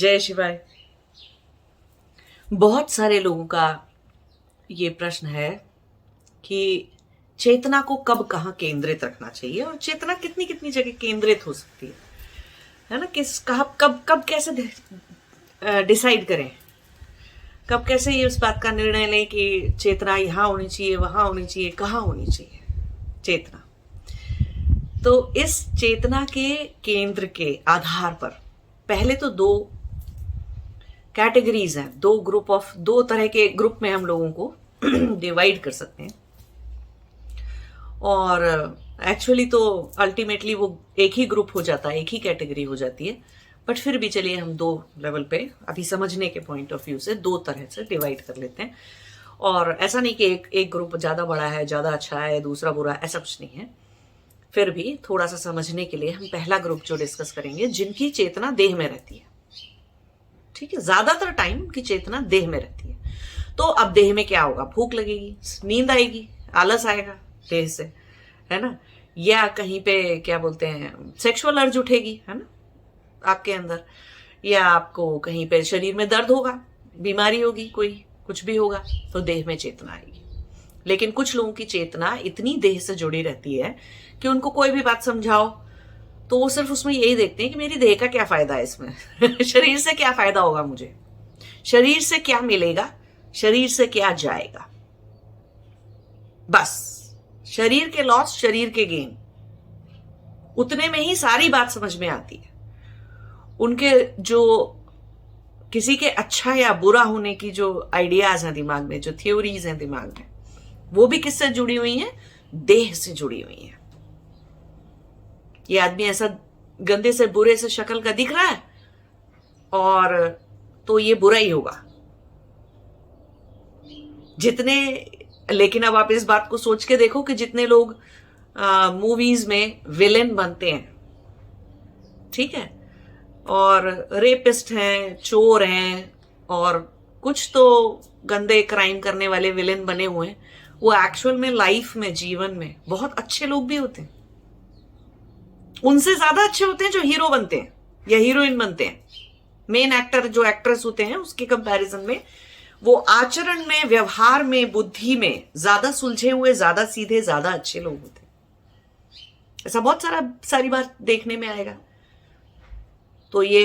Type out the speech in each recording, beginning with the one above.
जय शिवाय। बहुत सारे लोगों का ये प्रश्न है कि चेतना को कब कहाँ केंद्रित रखना चाहिए और चेतना कितनी कितनी जगह केंद्रित हो सकती है ना। किस कब कब कब कैसे डिसाइड करें, कब कैसे ये उस बात का निर्णय लें कि चेतना यहाँ होनी चाहिए, वहां होनी चाहिए, कहाँ होनी चाहिए चेतना। तो इस चेतना के केंद्र के आधार पर पहले तो दो कैटेगरीज हैं, दो तरह के ग्रुप में हम लोगों को डिवाइड कर सकते हैं। और एक्चुअली तो अल्टीमेटली वो एक ही ग्रुप हो जाता है, एक ही कैटेगरी हो जाती है, बट फिर भी चलिए हम दो लेवल पे अभी समझने के पॉइंट ऑफ व्यू से दो तरह से डिवाइड कर लेते हैं। और ऐसा नहीं कि एक ग्रुप ज्यादा बड़ा है, ज्यादा अच्छा है, दूसरा बुरा, ऐसा कुछ नहीं है। फिर भी थोड़ा सा समझने के लिए हम पहला ग्रुप जो डिस्कस करेंगे, जिनकी चेतना देह में रहती है। ठीक है, ज्यादातर टाइम की चेतना देह में रहती है। तो अब देह में क्या होगा? भूख लगेगी, नींद आएगी, आलस आएगा देह से, है ना, या कहीं पे क्या बोलते हैं सेक्सुअल अर्ज उठेगी, है ना आपके अंदर, या आपको कहीं पे शरीर में दर्द होगा, बीमारी होगी, कोई कुछ भी होगा, तो देह में चेतना आएगी। लेकिन कुछ लोगों की चेतना इतनी देह से जुड़ी रहती है कि उनको कोई भी बात समझाओ तो वो सिर्फ उसमें यही देखते हैं कि मेरी देह का क्या फायदा है इसमें शरीर से क्या फायदा होगा, मुझे शरीर से क्या मिलेगा, शरीर से क्या जाएगा, बस शरीर के लॉस, शरीर के गेन, उतने में ही सारी बात समझ में आती है। उनके जो किसी के अच्छा या बुरा होने की जो आइडियाज हैं दिमाग में, जो थ्योरीज हैं दिमाग में, वो भी किससे जुड़ी हुई हैं? देह से जुड़ी हुई हैं। ये आदमी ऐसा गंदे से बुरे से शक्ल का दिख रहा है और तो ये बुरा ही होगा जितने। लेकिन अब आप इस बात को सोच के देखो कि जितने लोग मूवीज में विलेन बनते हैं, ठीक है, और रेपिस्ट हैं, चोर हैं, और कुछ तो गंदे क्राइम करने वाले विलेन बने हुए हैं, वो एक्चुअल में लाइफ में, जीवन में बहुत अच्छे लोग भी होते हैं। उनसे ज्यादा अच्छे होते हैं जो हीरो बनते हैं या हीरोइन बनते हैं। मेन एक्टर जो एक्ट्रेस होते हैं उसके कंपैरिजन में वो आचरण में, व्यवहार में, बुद्धि में ज्यादा सुलझे हुए, ज्यादा सीधे, ज्यादा अच्छे लोग होते हैं। ऐसा बहुत सारी बात देखने में आएगा। तो ये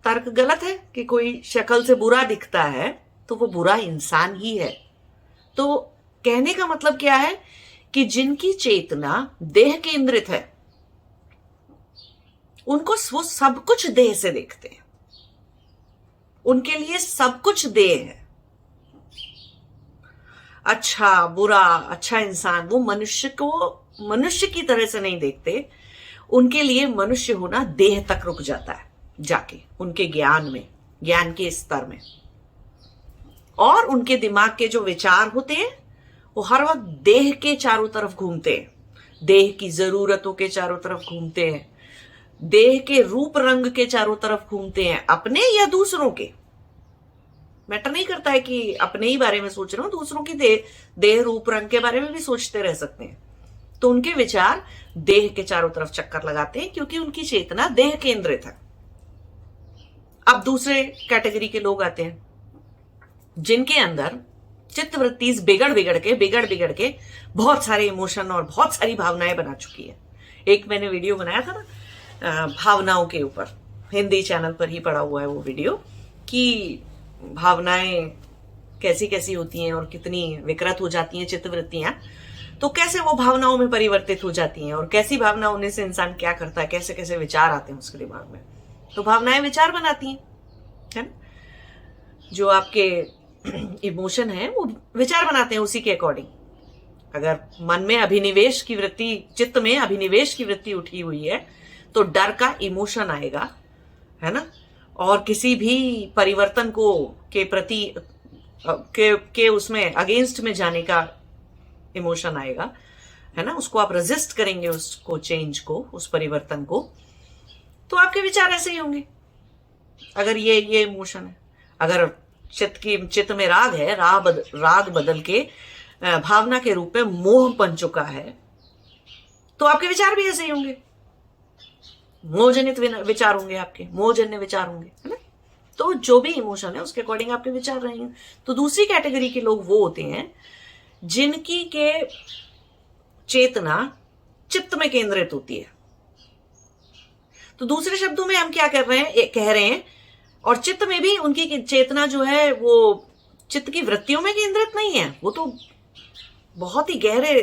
तर्क गलत है कि कोई शक्ल से बुरा दिखता है तो वो बुरा इंसान ही है। तो कहने का मतलब क्या है कि जिनकी चेतना देह केंद्रित है उनको वो सब कुछ देह से देखते हैं, उनके लिए सब कुछ देह है। अच्छा बुरा, अच्छा इंसान, वो मनुष्य को मनुष्य की तरह से नहीं देखते। उनके लिए मनुष्य होना देह तक रुक जाता है जाके, उनके ज्ञान में, ज्ञान के स्तर में। और उनके दिमाग के जो विचार होते हैं वो हर वक्त देह के चारों तरफ घूमते हैं, देह की जरूरतों के चारों तरफ घूमते हैं, देह के रूप रंग के चारों तरफ घूमते हैं, अपने या दूसरों के। मैटर नहीं करता है कि अपने ही बारे में सोच रहे हो, दूसरों की देह रूप रंग के बारे में भी सोचते रह सकते हैं। तो उनके विचार देह के चारों तरफ चक्कर लगाते हैं क्योंकि उनकी चेतना देह केंद्रित है। अब दूसरे कैटेगरी के लोग आते हैं जिनके अंदर चित्तवृत्ति बिगड़ बिगड़ के बहुत सारे इमोशन और बहुत सारी भावनाएं बना चुकी है। एक मैंने वीडियो बनाया था ना भावनाओं के ऊपर, हिंदी चैनल पर ही पड़ा हुआ है वो वीडियो, कि भावनाएं कैसी कैसी होती हैं और कितनी विकृत हो जाती हैं चित्तवृत्तियां, तो कैसे वो भावनाओं में परिवर्तित हो जाती हैं और कैसी भावना होने से इंसान क्या करता है, कैसे कैसे विचार आते हैं उसके दिमाग में। तो भावनाएं विचार बनाती हैं, है ना, जो आपके इमोशन है वो विचार बनाते हैं उसी के अकॉर्डिंग। अगर मन में अभिनिवेश की वृत्ति, चित्त में अभिनिवेश की वृत्ति उठी हुई है तो डर का इमोशन आएगा, है ना, और किसी भी परिवर्तन को के प्रति के उसमें अगेंस्ट में जाने का इमोशन आएगा, है ना, उसको आप रेजिस्ट करेंगे, उसको चेंज को, उस परिवर्तन को, तो आपके विचार ऐसे ही होंगे। अगर ये इमोशन है, अगर चित्त में राग है, राग बदल के भावना के रूप में मोह बन चुका है, तो आपके विचार भी ऐसे ही होंगे, मोहजनित विचार होंगे, आपके मोहजन्य विचार होंगे, है ना। तो जो भी इमोशन है उसके अकॉर्डिंग आपके विचार रहेंगे। तो दूसरी कैटेगरी के लोग वो होते हैं जिनकी के चेतना चित्त में केंद्रित होती है। तो दूसरे शब्दों में हम क्या कर रहे हैं, कह रहे हैं, और चित्त में भी उनकी चेतना जो है वो चित्त की वृत्तियों में केंद्रित नहीं है। वो तो बहुत ही गहरे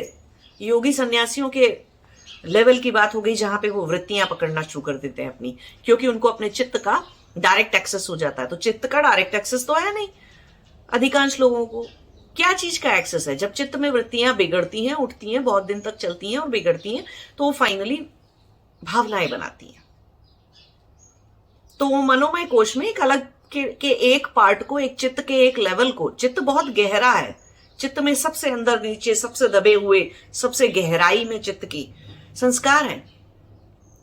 योगी सन्यासियों के लेवल की बात हो गई जहां पे वो वृत्तियां पकड़ना शुरू कर देते हैं अपनी, क्योंकि उनको अपने चित्त का डायरेक्ट एक्सेस हो जाता है। तो चित्त का डायरेक्ट एक्सेस तो है नहीं अधिकांश लोगों को। क्या चीज का एक्सेस है? जब चित्त में वृत्तियां बिगड़ती हैं, उठती हैं, बहुत दिन तक चलती हैं और बिगड़ती हैं, तो वो फाइनली भावनाएं बनाती हैं। तो वो मनोमय कोश में एक अलग के एक पार्ट को, एक चित्त के एक लेवल को, चित्त बहुत गहरा है, चित्त में सबसे अंदर नीचे, सबसे दबे हुए, सबसे गहराई में चित्त की संस्कार है।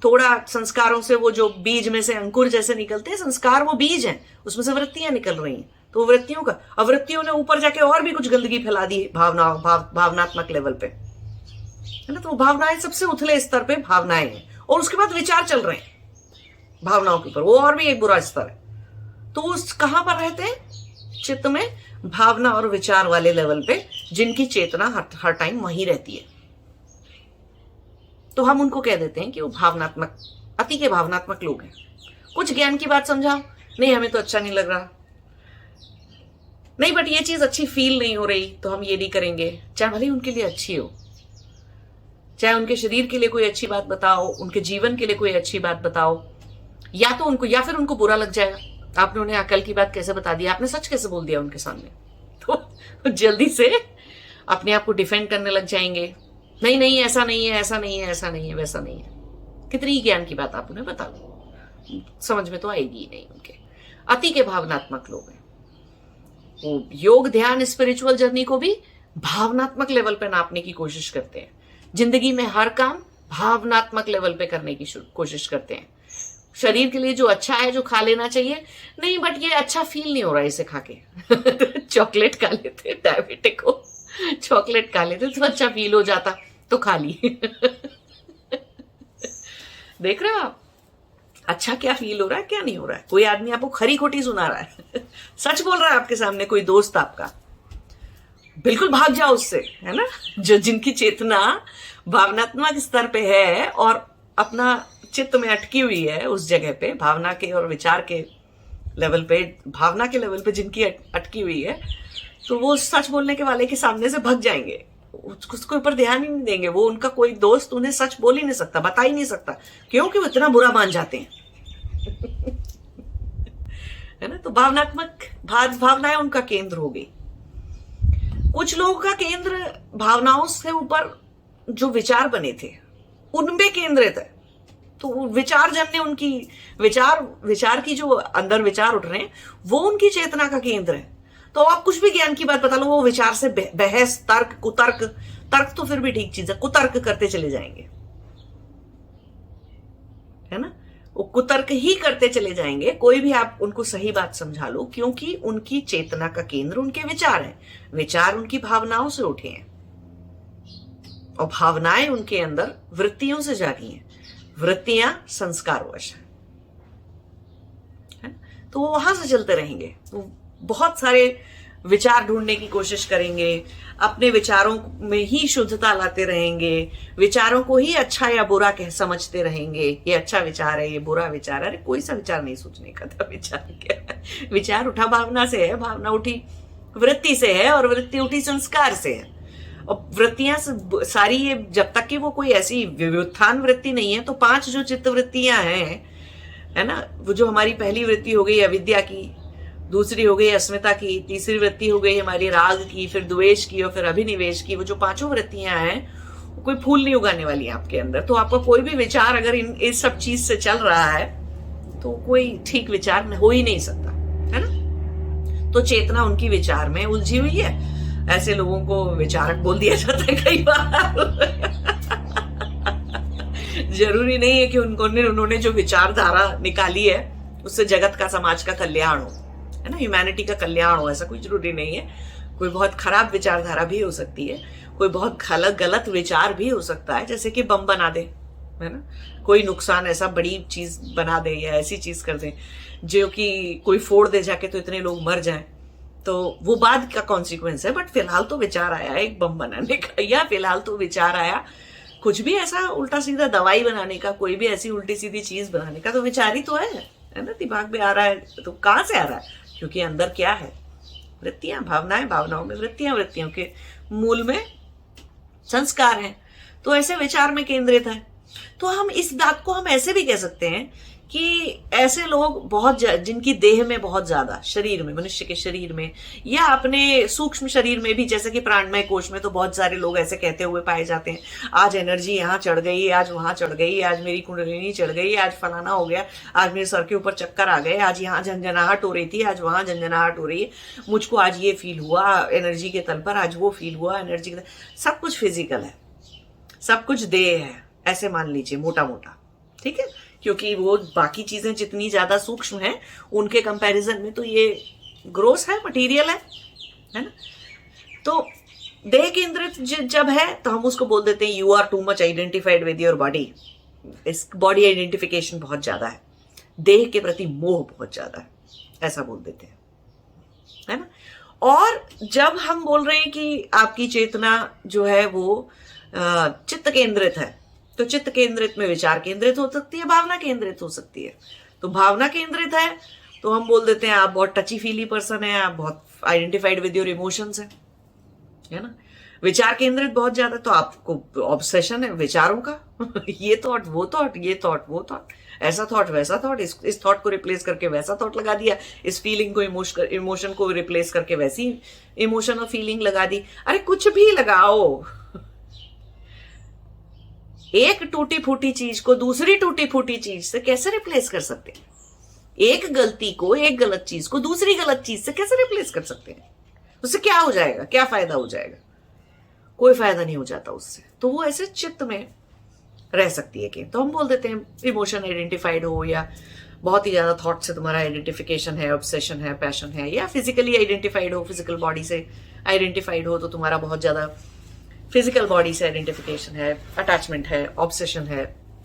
थोड़ा संस्कारों से वो जो बीज में से अंकुर जैसे निकलते हैं, संस्कार वो बीज हैं, उसमें से वृत्तियां निकल रही हैं। तो वृत्तियों का, अवृत्तियों ने ऊपर जाके और भी कुछ गंदगी फैला दी भावनात्मक लेवल पे, है ना। तो भावनाएं सबसे उथले स्तर पे भावनाएं हैं, और उसके बाद विचार चल रहे हैं भावनाओं के ऊपर, वो और भी एक बुरा स्तर है। तो वो कहां पर रहते हैं? चित्त में, भावना और विचार वाले लेवल पे, जिनकी चेतना हर टाइम वहीं रहती है। तो हम उनको कह देते हैं कि वो भावनात्मक, अति के भावनात्मक लोग हैं। कुछ ज्ञान की बात समझाओ, नहीं हमें तो अच्छा नहीं लग रहा, नहीं बट ये चीज अच्छी फील नहीं हो रही, तो हम ये नहीं करेंगे, चाहे भले उनके लिए अच्छी हो, चाहे उनके शरीर के लिए कोई अच्छी बात बताओ, उनके जीवन के लिए कोई अच्छी बात बताओ, या तो उनको, या फिर उनको बुरा लग जाएगा। आपने उन्हें अकल की बात कैसे बता दी, आपने सच कैसे बोल दिया उनके सामने, तो जल्दी से अपने आप को डिफेंड करने लग जाएंगे। नहीं नहीं ऐसा नहीं है, ऐसा नहीं है, ऐसा नहीं है, वैसा नहीं है। कितनी ज्ञान की बात आप उन्हें बता दो, समझ में तो आएगी ही नहीं उनके। अति के भावनात्मक लोग हैं। वो योग, ध्यान, स्पिरिचुअल जर्नी को भी भावनात्मक लेवल पे नापने की कोशिश करते हैं। जिंदगी में हर काम भावनात्मक लेवल पे करने की कोशिश करते हैं। शरीर के लिए जो अच्छा है, जो खा लेना चाहिए, नहीं बट ये अच्छा फील नहीं हो रहा है इसे खा के चॉकलेट खा लेते, डायबिटिक को चॉकलेट खा लेते तो अच्छा फील हो जाता, तो खा ली देख रहे हो आप, अच्छा क्या फील हो रहा है, क्या नहीं हो रहा है। कोई आदमी आपको खरी खोटी सुना रहा है सच बोल रहा है आपके सामने कोई दोस्त आपका, बिल्कुल भाग जाओ उससे, है ना। जो जिनकी चेतना भावनात्मक स्तर पे है और अपना चित्त में अटकी हुई है उस जगह पे, भावना के और विचार के लेवल पे, भावना के लेवल पे जिनकी अटकी हुई है, तो वो सच बोलने के वाले के सामने से भग जाएंगे, उसके ऊपर ध्यान ही नहीं देंगे। वो उनका कोई दोस्त उन्हें सच बोल ही नहीं सकता, बता ही नहीं सकता, क्योंकि वो इतना बुरा मान जाते हैं है ना। तो भावनात्मक भावनाएं उनका केंद्र हो गई। कुछ लोगों का केंद्र भावनाओं से ऊपर जो विचार बने थे उनपे केंद्रित है। तो विचार जन्य उनकी विचार की जो अंदर विचार उठ रहे हैं वो उनकी चेतना का केंद्र है। तो आप कुछ भी ज्ञान की बात बता लो, वो विचार से बहस, तर्क, कुतर्क, तर्क तो फिर भी ठीक चीज है, कुतर्क करते चले जाएंगे, है ना। वो कुतर्क ही करते चले जाएंगे। कोई भी आप उनको सही बात समझा लो, क्योंकि उनकी चेतना का केंद्र उनके विचार हैं, विचार उनकी भावनाओं से उठे हैं और भावनाएं उनके अंदर वृत्तियों से जागी हैं, वृत्तियां संस्कारवश है। तो वो वहां से चलते रहेंगे, वो बहुत सारे विचार ढूंढने की कोशिश करेंगे, अपने विचारों में ही शुद्धता लाते रहेंगे, विचारों को ही अच्छा या बुरा कह समझते रहेंगे, ये अच्छा विचार है, ये बुरा विचार है। अरे कोई सा विचार नहीं सोचने का था, विचार क्या है? विचार उठा भावना से है, भावना उठी वृत्ति से है, और वृत्ति उठी संस्कार से है। और वृत्तियां सारी ये, जब तक कि वो कोई ऐसी व्युत्थान वृत्ति नहीं है, तो 5 जो चित्त वृत्तियां हैं, है ना, वो जो हमारी पहली वृत्ति हो गई अविद्या की, दूसरी हो गई अस्मिता की, तीसरी वृत्ति हो गई हमारी राग की, फिर द्वेष की और फिर अभिनिवेश की। वो जो 5 वृत्तियां हैं, कोई फूल नहीं उगाने वाली है आपके अंदर। तो आपका कोई भी विचार अगर इस सब चीज से चल रहा है, तो कोई ठीक विचार हो ही नहीं सकता, है ना। तो चेतना उनकी विचार में उलझी हुई है। ऐसे लोगों को विचारक बोल दिया जाता है कई बार जरूरी नहीं है कि उन्होंने जो विचारधारा निकाली है उससे जगत का, समाज का कल्याण हो, है ना, ह्यूमैनिटी का कल्याण हो, ऐसा कोई जरूरी नहीं है। कोई बहुत खराब विचारधारा भी हो सकती है, कोई बहुत गलत विचार भी हो सकता है, जैसे कि बम बना दे, है ना, कोई नुकसान ऐसा बड़ी चीज बना दे या ऐसी चीज कर दे जो कि कोई फोड़ दे जाके तो इतने लोग मर जाएं, तो वो बाद का कॉन्सिक्वेंस है। बट फिलहाल तो विचार आया एक बम बनाने का, या फिलहाल तो विचार आया कुछ भी ऐसा उल्टा सीधा दवाई बनाने का, कोई भी ऐसी उल्टी सीधी चीज बनाने का, तो विचार ही तो है ना, दिमाग में आ रहा है। तो कहाँ से आ रहा है? क्योंकि अंदर क्या है? वृत्तियां, भावनाएं, भावनाओं में वृत्तियां, वृत्तियों के मूल में संस्कार हैं। तो ऐसे विचार में केंद्रित है। तो हम इस बात को हम ऐसे भी कह सकते हैं कि ऐसे लोग बहुत जिनकी देह में बहुत ज्यादा, शरीर में, मनुष्य के शरीर में या अपने सूक्ष्म शरीर में भी, जैसे कि प्राणमय कोश में, तो बहुत सारे लोग ऐसे कहते हुए पाए जाते हैं, आज एनर्जी यहाँ चढ़ गई, आज वहां चढ़ गई, आज मेरी कुंडलिनी चढ़ गई, आज फलाना हो गया, आज मेरे सर के ऊपर चक्कर आ गए, आज यहाँ झंझनाहट हो रही थी, आज वहां झंझनाहट हो रही है, मुझको आज ये फील हुआ एनर्जी के तल पर, आज वो फील हुआ एनर्जी के तल। सब कुछ फिजिकल है, सब कुछ देह है, ऐसे मान लीजिए मोटा मोटा, ठीक है। क्योंकि वो बाकी चीजें जितनी ज्यादा सूक्ष्म हैं उनके कंपैरिजन में तो ये ग्रोस है, मटेरियल है ना। तो देह केंद्रित जब है तो हम उसको बोल देते हैं you are too much identified with your body. इस बॉडी आइडेंटिफिकेशन बहुत ज्यादा है, देह के प्रति मोह बहुत ज्यादा है, ऐसा बोल देते हैं, है ना। और जब हम बोल रहे हैं कि आपकी चेतना जो है वो चित्त केंद्रित है, तो चित्त केंद्रित में विचार केंद्रित हो सकती है, भावना केंद्रित हो सकती है। तो भावना केंद्रित है तो हम बोल देते हैं आप बहुत टची फीली पर्सन है, आप बहुत आइडेंटिफाइड विद योर इमोशंस है ना। विचार केंद्रित बहुत ज्यादा, तो आपको ऑब्सेशन है विचारों का ये थॉट, वो थॉट, ये थॉट, वो थॉट, ऐसा थॉट, वैसा थॉट, इस थॉट को रिप्लेस करके वैसा थॉट लगा दिया, इस फीलिंग को इमोशन को रिप्लेस करके वैसी इमोशन और फीलिंग लगा दी। अरे कुछ भी लगाओ, एक टूटी फूटी चीज को दूसरी टूटी फूटी चीज से कैसे रिप्लेस कर सकते हैं? एक गलती को, एक गलत चीज को दूसरी गलत चीज से कैसे रिप्लेस कर सकते हैं? उससे क्या हो जाएगा? क्या फायदा हो जाएगा? कोई फायदा नहीं हो जाता उससे। तो वो ऐसे चित्त में रह सकती है कि, तो हम बोल देते हैं इमोशन आइडेंटिफाइड हो, या बहुत ही ज्यादा थॉट से तुम्हारा आइडेंटिफिकेशन है, ऑब्सेशन है, पैशन है, या फिजिकली आइडेंटिफाइड हो, फिजिकल बॉडी से आइडेंटिफाइड हो, तो तुम्हारा बहुत ज्यादा फिजिकल बॉडी से आइडेंटिफिकेशन है, अटैचमेंट है, ऑब्सेशन है,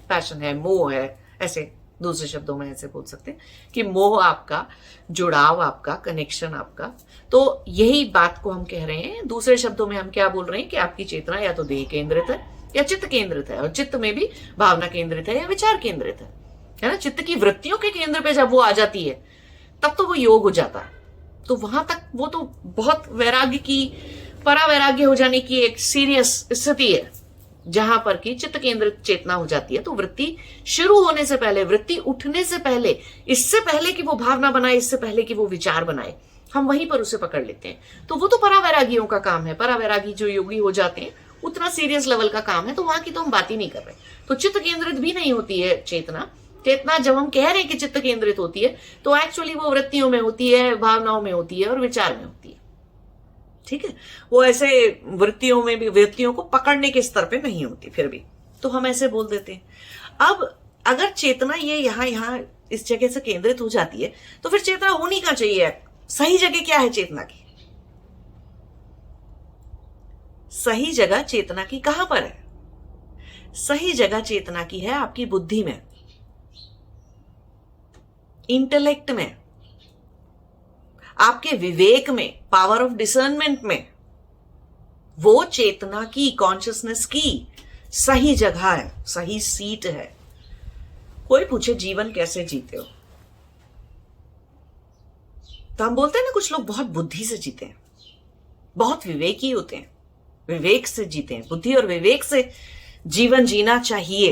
पैशन है, मोह है। ऐसे दूसरे शब्दों में ऐसे बोल सकते हैं कि मोह आपका, जुड़ाव आपका, कनेक्शन आपका। तो यही बात को हम कह रहे हैं। दूसरे शब्दों में हम क्या बोल रहे हैं कि आपकी चेतना या तो देह केंद्रित है या चित्त केंद्रित है, और चित्त में भी भावना केंद्रित है या विचार केंद्रित है ना। चित्त की वृत्तियों के केंद्र पे जब वो आ जाती है तब तो वो योग हो जाता है। तो वहां तक वो तो बहुत वैराग्य की, परावैराग्य हो जाने की एक सीरियस स्थिति है, जहां पर की चित्त केंद्रित चेतना हो जाती है। तो वृत्ति शुरू होने से पहले, वृत्ति उठने से पहले, इससे पहले कि वो भावना बनाए, इससे पहले कि वो विचार बनाए, हम वहीं पर उसे पकड़ लेते हैं। तो वो तो परावैरागियों का काम है। परावैरागी जो योगी हो जाते हैं, उतना सीरियस लेवल का काम है, तो वहां की तो हम बात ही नहीं कर रहे। तो चित्त केंद्रित भी नहीं होती है चेतना। चेतना जब हम कह रहे हैं कि चित्त केंद्रित होती है, तो एक्चुअली वो वृत्तियों में होती है, भावनाओं में होती है और विचार में होती है, ठीक है। वो ऐसे वृत्तियों में भी, वृत्तियों को पकड़ने के स्तर पे नहीं होती फिर भी, तो हम ऐसे बोल देते हैं। अब अगर चेतना ये यहां इस जगह से केंद्रित हो जाती है, तो फिर चेतना होनी कहां चाहिए? सही जगह क्या है चेतना की? सही जगह चेतना की कहां पर है? सही जगह चेतना की है आपकी बुद्धि में, इंटेलेक्ट में, आपके विवेक में, पावर ऑफ डिसर्नमेंट में। वो चेतना की, कॉन्शियसनेस की सही जगह है, सही सीट है। कोई पूछे जीवन कैसे जीते हो, तो हम बोलते हैं ना, कुछ लोग बहुत बुद्धि से जीते हैं, बहुत विवेकी होते हैं, विवेक से जीते हैं। बुद्धि और विवेक से जीवन जीना चाहिए,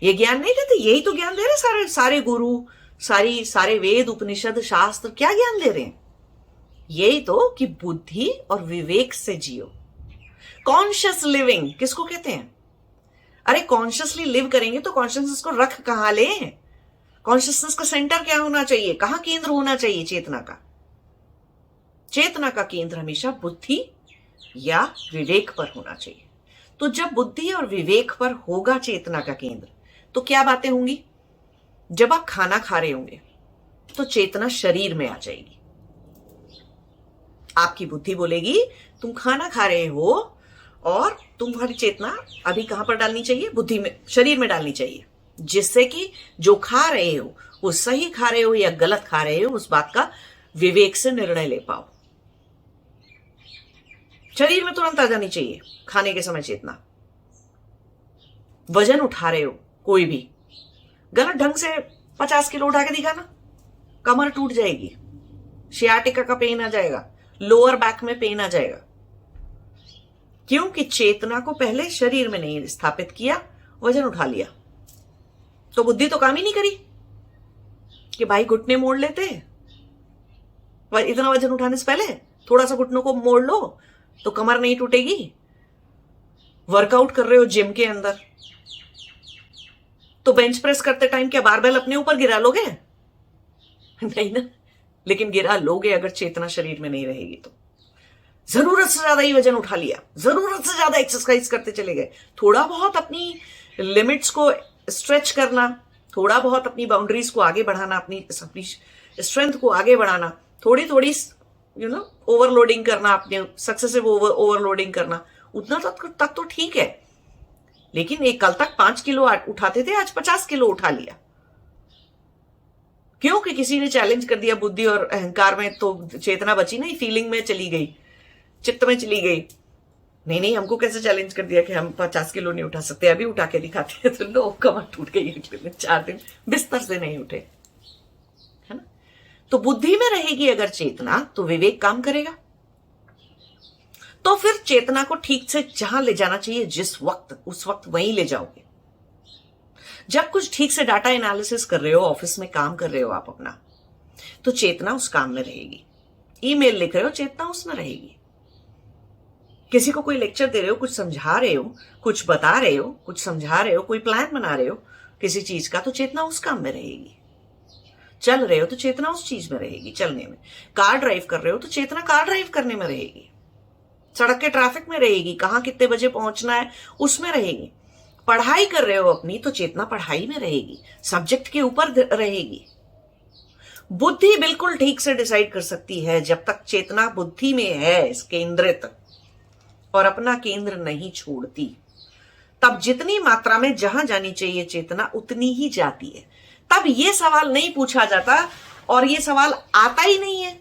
ये ज्ञान नहीं देते, यही तो ज्ञान दे रहे सारे गुरु, सारे वेद, उपनिषद, शास्त्र क्या ज्ञान दे रहे हैं? यही तो कि बुद्धि और विवेक से जियो। कॉन्शियस लिविंग किसको कहते हैं? अरे कॉन्शियसली लिव करेंगे तो कॉन्शियसनेस को रख कहां ले? कॉन्शियसनेस का सेंटर क्या होना चाहिए? कहां केंद्र होना चाहिए चेतना का? चेतना का केंद्र हमेशा बुद्धि या विवेक पर होना चाहिए। तो जब बुद्धि और विवेक पर होगा चेतना का केंद्र, तो क्या बातें होंगी? जब आप खाना खा रहे होंगे तो चेतना शरीर में आ जाएगी। आपकी बुद्धि बोलेगी तुम खाना खा रहे हो, और तुम्हारी चेतना अभी कहां पर डालनी चाहिए? बुद्धि में, शरीर में डालनी चाहिए, जिससे कि जो खा रहे हो वो सही खा रहे हो या गलत खा रहे हो, उस बात का विवेक से निर्णय ले पाओ। शरीर में तुरंत आ जानी चाहिए खाने के समय चेतना। वजन उठा रहे हो कोई भी, गलत ढंग से 50 किलो उठा के दिखाना, कमर टूट जाएगी, शियाटिका का पेन आ जाएगा, लोअर बैक में पेन आ जाएगा, क्योंकि चेतना को पहले शरीर में नहीं स्थापित किया, वजन उठा लिया। तो बुद्धि तो काम ही नहीं करी कि भाई घुटने मोड़ लेते, इतना वजन उठाने से पहले थोड़ा सा घुटनों को मोड़ लो तो कमर नहीं टूटेगी। वर्कआउट कर रहे हो जिम के अंदर, तो बेंच प्रेस करते टाइम क्या बारबेल अपने ऊपर गिरा लोगे? नहीं ना, लेकिन गिरा लोगे अगर चेतना शरीर में नहीं रहेगी तो। जरूरत से ज्यादा ही वजन उठा लिया, जरूरत से ज्यादा एक्सरसाइज करते चले गए, थोड़ा बहुत अपनी लिमिट्स को स्ट्रेच करना, थोड़ा बहुत अपनी बाउंड्रीज को आगे बढ़ाना, अपनी स्ट्रेंथ को आगे बढ़ाना, थोड़ी थोड़ी ओवरलोडिंग करना, अपने सक्सेसिव ओवरलोडिंग करना, उतना तक तो ठीक है। लेकिन एक कल तक 5 किलो उठाते थे, आज 50 किलो उठा लिया, क्योंकि किसी ने चैलेंज कर दिया बुद्धि और अहंकार में, तो चेतना बची नहीं, फीलिंग में चली गई, चित्त में चली गई। नहीं नहीं, हमको कैसे चैलेंज कर दिया कि हम 50 किलो नहीं उठा सकते, अभी उठा के दिखाते हैं, तो लो कमर टूट गई, 4 दिन बिस्तर से नहीं उठे, है ना। तो बुद्धि में रहेगी अगर चेतना, तो विवेक काम करेगा। तो फिर चेतना को ठीक से जहां ले जाना चाहिए, जिस वक्त, उस वक्त वहीं ले जाओगे। जब कुछ ठीक से डाटा एनालिसिस कर रहे हो, ऑफिस में काम कर रहे हो आप अपना, तो चेतना उस काम में रहेगी। ईमेल लिख रहे हो, चेतना उसमें रहेगी। किसी को कोई लेक्चर दे रहे हो, कुछ समझा रहे हो, कुछ बता रहे हो, कुछ समझा रहे हो, कोई प्लान बना रहे हो किसी चीज का, तो चेतना उस काम में रहेगी। चल रहे हो तो चेतना उस चीज में रहेगी, चलने में। कार ड्राइव कर रहे हो तो चेतना कार ड्राइव करने में रहेगी। सड़क के ट्रैफिक में रहेगी, कहां कितने बजे पहुंचना है उसमें रहेगी। पढ़ाई कर रहे हो अपनी, तो चेतना पढ़ाई में रहेगी, सब्जेक्ट के ऊपर रहेगी। बुद्धि बिल्कुल ठीक से डिसाइड कर सकती है जब तक चेतना बुद्धि में है केंद्रित और अपना केंद्र नहीं छोड़ती। तब जितनी मात्रा में जहां जानी चाहिए चेतना, उतनी ही जाती है। तब यह सवाल नहीं पूछा जाता, और यह सवाल आता ही नहीं है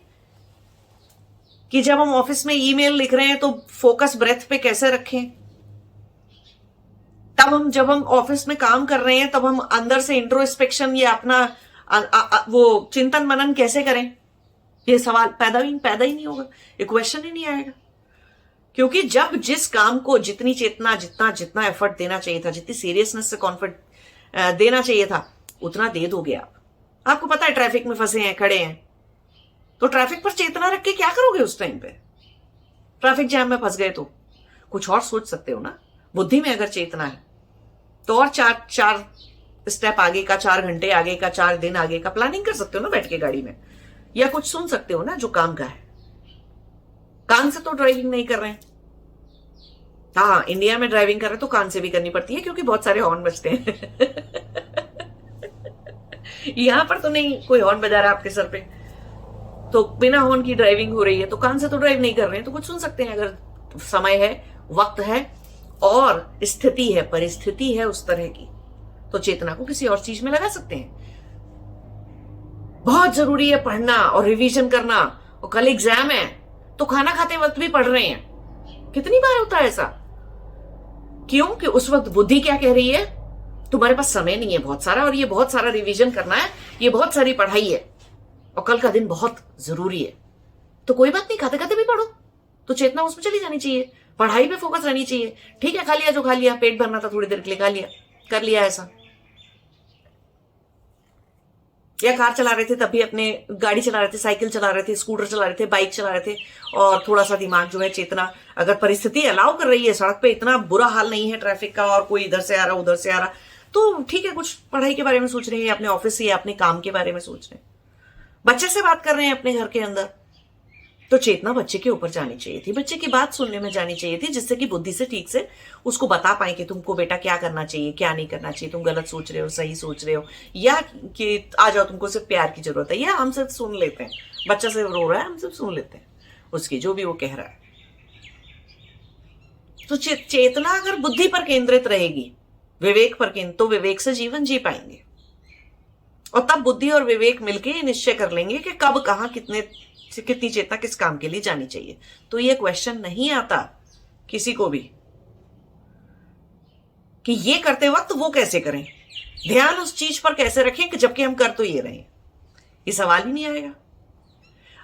कि जब हम ऑफिस में ईमेल लिख रहे हैं तो फोकस ब्रेथ पे कैसे रखें। तब जब हम ऑफिस में काम कर रहे हैं, तब हम अंदर से इंट्रोस्पेक्शन या अपना वो चिंतन मनन कैसे करें। ये सवाल पैदा ही नहीं होगा, ये क्वेश्चन ही नहीं आएगा। क्योंकि जब जिस काम को जितनी चेतना, जितना एफर्ट देना चाहिए था, जितनी सीरियसनेस से कॉन्फिडेंस देना चाहिए था, उतना दे दोगे आप। आपको पता है ट्रैफिक में फंसे हैं, खड़े हैं, तो ट्रैफिक पर चेतना रख के क्या करोगे उस टाइम पे? ट्रैफिक जैम में फंस गए तो कुछ और सोच सकते हो ना। बुद्धि में अगर चेतना है तो और चार स्टेप आगे का, 4 घंटे आगे का, 4 दिन आगे का प्लानिंग कर सकते हो ना बैठ के गाड़ी में, या कुछ सुन सकते हो ना जो काम का है। कान से तो ड्राइविंग नहीं कर रहे हैं। हाँ, इंडिया में ड्राइविंग कर रहे हैं तो कान से भी करनी पड़ती है, क्योंकि बहुत सारे हॉर्न बजते हैं। यहां पर तो नहीं कोई हॉर्न बजा रहा है आपके सर पे, तो बिना हॉर्न की ड्राइविंग हो रही है, तो कान से तो ड्राइव नहीं कर रहे हैं, तो कुछ सुन सकते हैं अगर समय है, वक्त है और स्थिति है, परिस्थिति है उस तरह की, तो चेतना को किसी और चीज में लगा सकते हैं। बहुत जरूरी है पढ़ना और रिवीजन करना, और कल एग्जाम है तो खाना खाते वक्त भी पढ़ रहे हैं। कितनी बार होता है ऐसा? क्यों? कि उस वक्त बुद्धि क्या कह रही है, तुम्हारे पास समय नहीं है बहुत सारा, और ये बहुत सारा रिवीजन करना है, ये बहुत सारी पढ़ाई है, और कल का दिन बहुत जरूरी है, तो कोई बात नहीं, खाते खाते भी पढ़ो। तो चेतना उसमें चली जानी चाहिए, पढ़ाई पे फोकस रहनी चाहिए। ठीक है, खा लिया जो खा लिया, पेट भरना था थोड़ी देर के लिए, खा लिया, कर लिया ऐसा। या कार चला रहे थे तब भी अपने, गाड़ी चला रहे थे, साइकिल चला रहे थे, स्कूटर चला रहे थे, बाइक चला रहे थे, और थोड़ा सा दिमाग जो है, चेतना, अगर परिस्थिति अलाउ कर रही है, सड़क पे इतना बुरा हाल नहीं है ट्रैफिक का, और कोई इधर से आ रहा उधर से आ रहा, तो ठीक है, कुछ पढ़ाई के बारे में सोच रहे हैं, अपने ऑफिस या अपने काम के बारे में सोच रहे हैं, बच्चे से बात कर रहे हैं अपने घर के अंदर, तो चेतना बच्चे के ऊपर जानी चाहिए थी, बच्चे की बात सुनने में जानी चाहिए थी, जिससे कि बुद्धि से ठीक से उसको बता पाए कि तुमको बेटा क्या करना चाहिए, क्या नहीं करना चाहिए, तुम गलत सोच रहे हो, सही सोच रहे हो, या कि आ जाओ तुमको सिर्फ प्यार की जरूरत है, या हम सिर्फ सुन लेते हैं, बच्चा सिर्फ रो रहा है, हम सिर्फ सुन लेते हैं उसकी जो भी वो कह रहा है। तो चेतना अगर बुद्धि पर केंद्रित रहेगी विवेक पर केंद्र, तो विवेक से जीवन जी पाएंगे। और तब बुद्धि और विवेक मिलके ये निश्चय कर लेंगे कि कब कहां कितनी चेतना किस काम के लिए जानी चाहिए। तो ये क्वेश्चन नहीं आता किसी को भी कि ये करते वक्त वो कैसे करें, ध्यान उस चीज पर कैसे रखें कि जबकि हम कर तो ये रहे हैं, ये सवाल ही नहीं आएगा।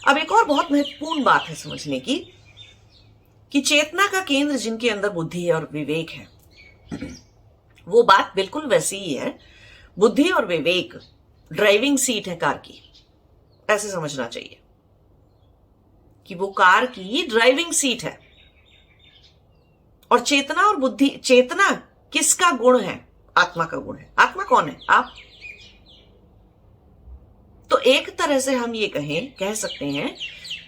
अब एक और बहुत महत्वपूर्ण बात है समझने की कि चेतना का केंद्र जिनके अंदर बुद्धि और विवेक है, वो बात बिल्कुल वैसी ही है। बुद्धि और विवेक ड्राइविंग सीट है कार की, ऐसे समझना चाहिए कि वो कार की ड्राइविंग सीट है। और चेतना और बुद्धि, चेतना किसका गुण है? आत्मा का गुण है। आत्मा कौन है? आप। तो एक तरह से हम ये कह सकते हैं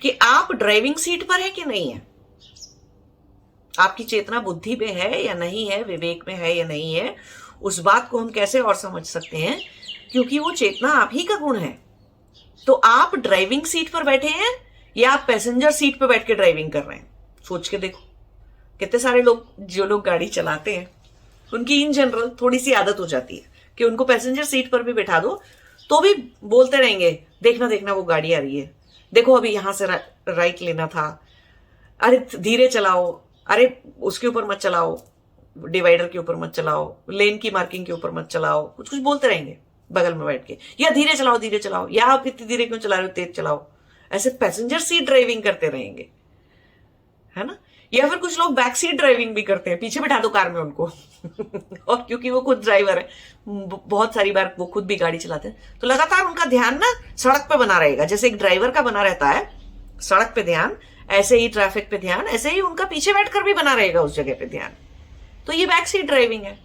कि आप ड्राइविंग सीट पर है कि नहीं है। आपकी चेतना बुद्धि में है या नहीं है, विवेक में है या नहीं है, उस बात को हम कैसे और समझ सकते हैं, क्योंकि वो चेतना आप ही का गुण है। तो आप ड्राइविंग सीट पर बैठे हैं या आप पैसेंजर सीट पर बैठ के ड्राइविंग कर रहे हैं? सोच के देखो। कितने सारे लोग, जो लोग गाड़ी चलाते हैं, उनकी इन जनरल थोड़ी सी आदत हो जाती है कि उनको पैसेंजर सीट पर भी बैठा दो तो भी बोलते रहेंगे, देखना देखना वो गाड़ी आ रही है, देखो अभी यहां से राइट लेना था, अरे धीरे चलाओ, अरे उसके ऊपर मत चलाओ, डिवाइडर के ऊपर मत चलाओ, लेन की मार्किंग के ऊपर मत चलाओ, कुछ कुछ बोलते रहेंगे बगल में बैठ के, या धीरे चलाओ, या आप इतनी धीरे क्यों चला रहे हो, तेज चलाओ। ऐसे पैसेंजर सीट ड्राइविंग करते रहेंगे, है ना। या फिर कुछ लोग बैक सीट ड्राइविंग भी करते हैं, पीछे बैठा दो कार में उनको और क्योंकि वो खुद ड्राइवर है, बहुत सारी बार वो खुद भी गाड़ी चलाते हैं, तो लगातार उनका ध्यान ना सड़क पे बना रहेगा। जैसे एक ड्राइवर का बना रहता है सड़क पे ध्यान, ऐसे ही ट्रैफिक पे ध्यान, ऐसे ही उनका पीछे बैठकर भी बना रहेगा उस जगह पे ध्यान। तो ये बैक सीट ड्राइविंग है।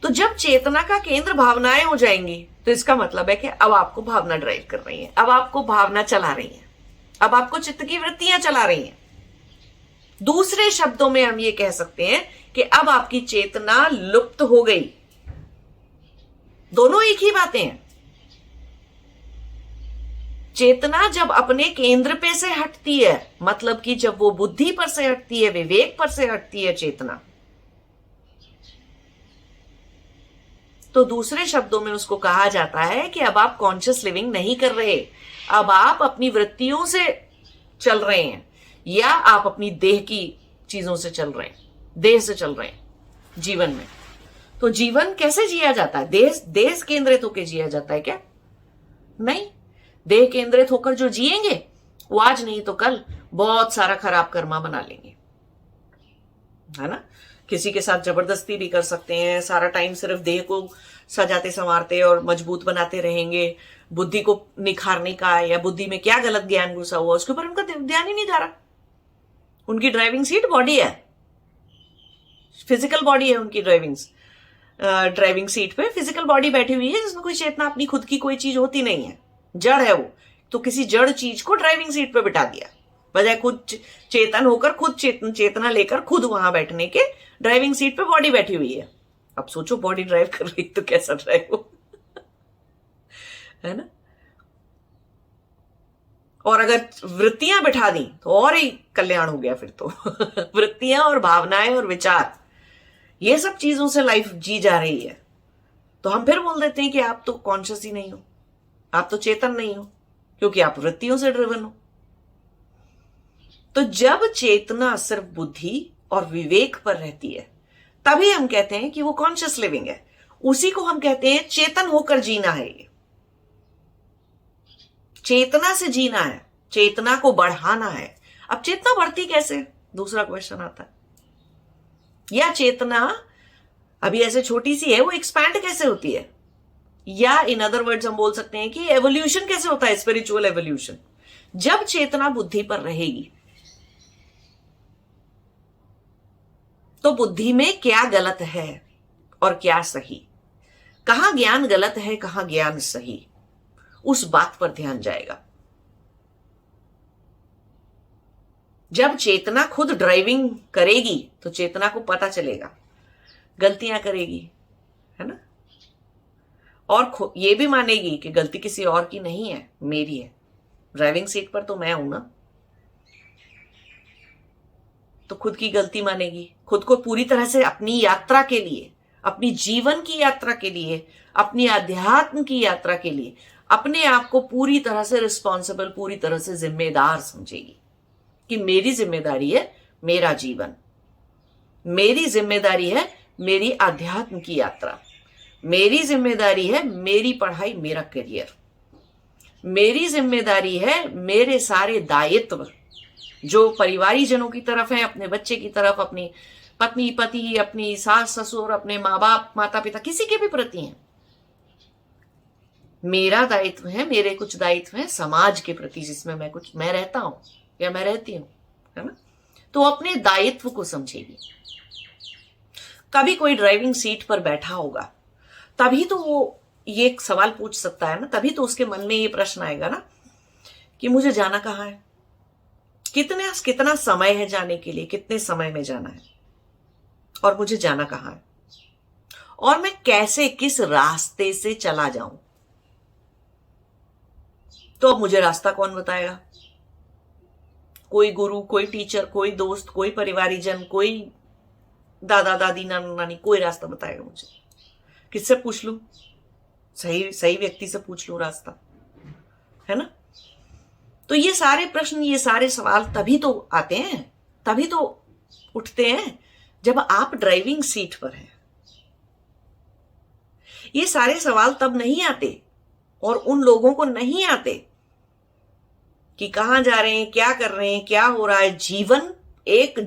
तो जब चेतना का केंद्र भावनाएं हो जाएंगी तो इसका मतलब है कि अब आपको भावना ड्राइव कर रही है, अब आपको भावना चला रही है, अब आपको चित्त की वृत्तियां चला रही हैं। दूसरे शब्दों में हम ये कह सकते हैं कि अब आपकी चेतना लुप्त हो गई। दोनों एक ही बातें हैं। चेतना जब अपने केंद्र पे से हटती है, मतलब कि जब वो बुद्धि पर से हटती है, विवेक पर से हटती है चेतना, तो दूसरे शब्दों में उसको कहा जाता है कि अब आप कॉन्शियस लिविंग नहीं कर रहे, अब आप अपनी वृत्तियों से चल रहे हैं या आप अपनी देह की चीजों से चल रहे हैं, देह से चल रहे हैं जीवन में। तो जीवन कैसे जिया जाता है? देह केंद्रित होकर जिया जाता है क्या? नहीं। देह केंद्रित होकर जो जिएंगे वो आज नहीं तो कल बहुत सारा खराब कर्मा बना लेंगे, है ना। किसी के साथ जबरदस्ती भी कर सकते हैं, सारा टाइम सिर्फ देह को सजाते संवारते और मजबूत बनाते रहेंगे, बुद्धि को निखारने का या बुद्धि में क्या गलत ज्ञान घुसा हुआ उसके ऊपर उनका ध्यान ही नहीं जा रहा। उनकी ड्राइविंग सीट बॉडी है, फिजिकल बॉडी है उनकी ड्राइविंग सीट पे फिजिकल बॉडी बैठी हुई है जिसमें कोई चेतना अपनी खुद की कोई चीज होती नहीं है, जड़ है वो। तो किसी जड़ चीज को ड्राइविंग सीट पे बिठा दिया, बजाय खुद चेतन होकर खुद चेतना लेकर खुद वहां बैठने के ड्राइविंग सीट पे बॉडी बैठी हुई है। अब सोचो बॉडी ड्राइव कर रही तो कैसा ड्राइव हो है ना। और अगर वृत्तियां बिठा दी तो और ही कल्याण हो गया फिर तो वृत्तियां और भावनाएं और विचार, ये सब चीजों से लाइफ जी जा रही है, तो हम फिर बोल देते हैं कि आप तो कॉन्शियस ही नहीं हो, आप तो चेतन नहीं हो, क्योंकि आप वृत्तियों से ड्रिवन हो। तो जब चेतना सिर्फ बुद्धि और विवेक पर रहती है तभी हम कहते हैं कि वो कॉन्शियस लिविंग है। उसी को हम कहते हैं चेतन होकर जीना है। ये चेतना से जीना है, चेतना को बढ़ाना है। अब चेतना बढ़ती कैसे, दूसरा क्वेश्चन आता है। या चेतना अभी ऐसे छोटी सी है, वो एक्सपैंड कैसे होती है? या इन अदर वर्ड्स हम बोल सकते हैं कि एवोल्यूशन कैसे होता है, स्पिरिचुअल एवोल्यूशन। जब चेतना बुद्धि पर रहेगी तो बुद्धि में क्या गलत है और क्या सही, कहां ज्ञान गलत है कहां ज्ञान सही, उस बात पर ध्यान जाएगा। जब चेतना खुद ड्राइविंग करेगी तो चेतना को पता चलेगा, गलतियां करेगी, है ना, और ये भी मानेगी कि गलती किसी और की नहीं है, मेरी है। ड्राइविंग सीट पर तो मैं हूं ना, तो खुद की गलती मानेगी, खुद को पूरी तरह से अपनी यात्रा के लिए अपनी जीवन की यात्रा के लिए, अपनी अध्यात्म की यात्रा के लिए अपने आप को पूरी तरह से रिस्पॉन्सिबल, पूरी तरह से जिम्मेदार समझेगी कि मेरी जिम्मेदारी है मेरा जीवन, मेरी जिम्मेदारी है मेरी अध्यात्म की यात्रा, मेरी जिम्मेदारी है मेरी पढ़ाई, मेरा करियर, मेरी जिम्मेदारी है मेरे सारे दायित्व जो परिवारी जनों की तरफ है, अपने बच्चे की तरफ, अपनी पत्नी पति, अपनी सास ससुर, अपने माँ बाप माता पिता, किसी के भी प्रति हैं। मेरा दायित्व है, मेरे कुछ दायित्व हैं समाज के प्रति जिसमें मैं रहता हूं या मैं रहती हूं, है ना। तो अपने दायित्व को समझेगी। कभी कोई ड्राइविंग सीट पर बैठा होगा, तभी तो वो ये एक सवाल पूछ सकता है ना, तभी तो उसके मन में ये प्रश्न आएगा ना कि मुझे जाना कहाँ है, कितना समय है जाने के लिए, कितने समय में जाना है, और मुझे जाना कहाँ है, और मैं कैसे, किस रास्ते से चला जाऊं। तो अब मुझे रास्ता कौन बताएगा? कोई गुरु, कोई टीचर, कोई दोस्त, कोई परिवारीजन, कोई दादा दादी, नाना नानी, कोई रास्ता बताएगा मुझे? किससे पूछ लूं? सही व्यक्ति से पूछ लूं रास्ता, है ना। तो ये सारे प्रश्न, ये सारे सवाल तभी तो आते हैं, तभी तो उठते हैं जब आप ड्राइविंग सीट पर हैं। ये सारे सवाल तब नहीं आते और उन लोगों को नहीं आते कि कहां जा रहे हैं, क्या कर रहे हैं, क्या हो रहा है। एक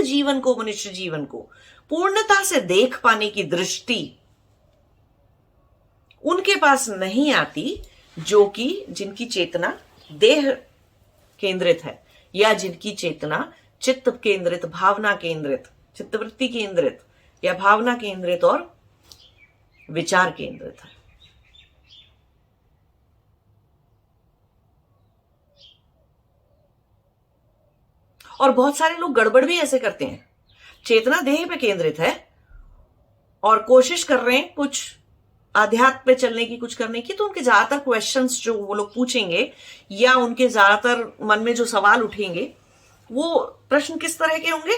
जीवन को, मनुष्य जीवन को पूर्णता से देख पाने की दृष्टि उनके पास नहीं आती, जो कि जिनकी चेतना देह केंद्रित है, या जिनकी चेतना चित्त केंद्रित, भावना केंद्रित, चित्तवृत्ति केंद्रित या भावना केंद्रित और विचार केंद्रित है। और बहुत सारे लोग गड़बड़ भी ऐसे करते हैं, चेतना देह पे केंद्रित है और कोशिश कर रहे हैं कुछ आध्यात्म पे चलने की, कुछ करने की, तो उनके ज्यादातर क्वेश्चंस जो वो लोग पूछेंगे या उनके ज्यादातर मन में जो सवाल उठेंगे, वो प्रश्न किस तरह के होंगे?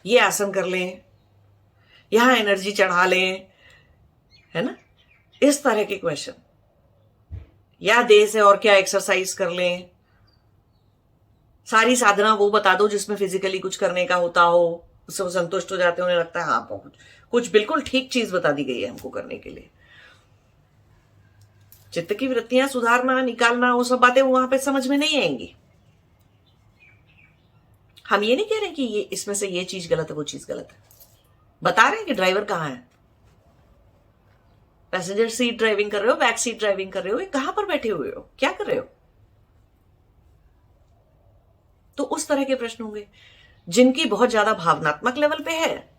ये आसन कर लें, यहां एनर्जी चढ़ा लें, है ना, इस तरह के क्वेश्चन, या देह से और क्या एक्सरसाइज कर लें, सारी साधना वो बता दो जिसमें फिजिकली कुछ करने का होता हो, उससे वो संतुष्ट हो जाते हैं, उन्हें लगता है हाँ कुछ बिल्कुल ठीक चीज बता दी गई है हमको करने के लिए। चित्त की वृत्तियां सुधारना, निकालना, वो सब बातें वहां पे समझ में नहीं आएंगी। हम ये नहीं कह रहे कि ये इसमें से ये चीज गलत है, वो चीज गलत है, बता रहे हैं कि ड्राइवर कहाँ है। पैसेंजर सीट ड्राइविंग कर रहे हो, बैक सीट ड्राइविंग कर रहे हो, ये कहां पर बैठे हुए हो, क्या कर रहे हो? तो उस तरह के प्रश्न होंगे। जिनकी बहुत ज्यादा भावनात्मक लेवल पे है,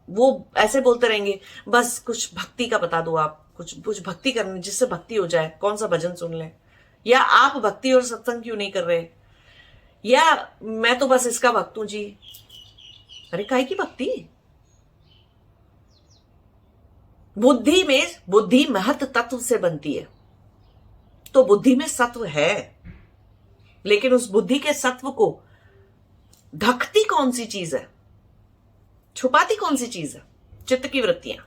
वो ऐसे बोलते रहेंगे, बस कुछ भक्ति का बता दो, आप कुछ भक्ति करने जिससे भक्ति हो जाए, कौन सा भजन सुन लें, या आप भक्ति और सत्संग क्यों नहीं कर रहे, या मैं तो बस इसका भक्त हूं जी। अरे काहे की भक्ति? बुद्धि महत तत्व से बनती है, तो बुद्धि में सत्व है, लेकिन उस बुद्धि के सत्व को ढकती कौन सी चीज है, छुपाती कौन सी चीज है? चित्त की वृत्तियां,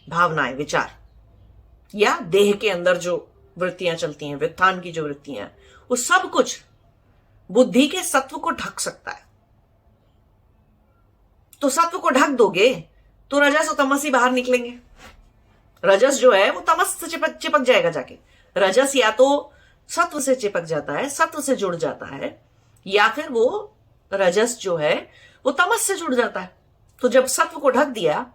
भावनाएं, विचार, या देह के अंदर जो वृत्तियां चलती हैं, व्युत्थान की जो वृत्तियां, वो सब कुछ बुद्धि के सत्व को ढक सकता है। तो सत्व को ढक दोगे तो रजस और तमस ही बाहर निकलेंगे। रजस जो है वो तमस से चिपक जाएगा जाके। रजस या तो सत्व से चिपक जाता है, सत्व से जुड़ जाता है, या फिर वो रजस जो है वो तमस से जुड़ जाता है। तो जब सत्व को ढक दिया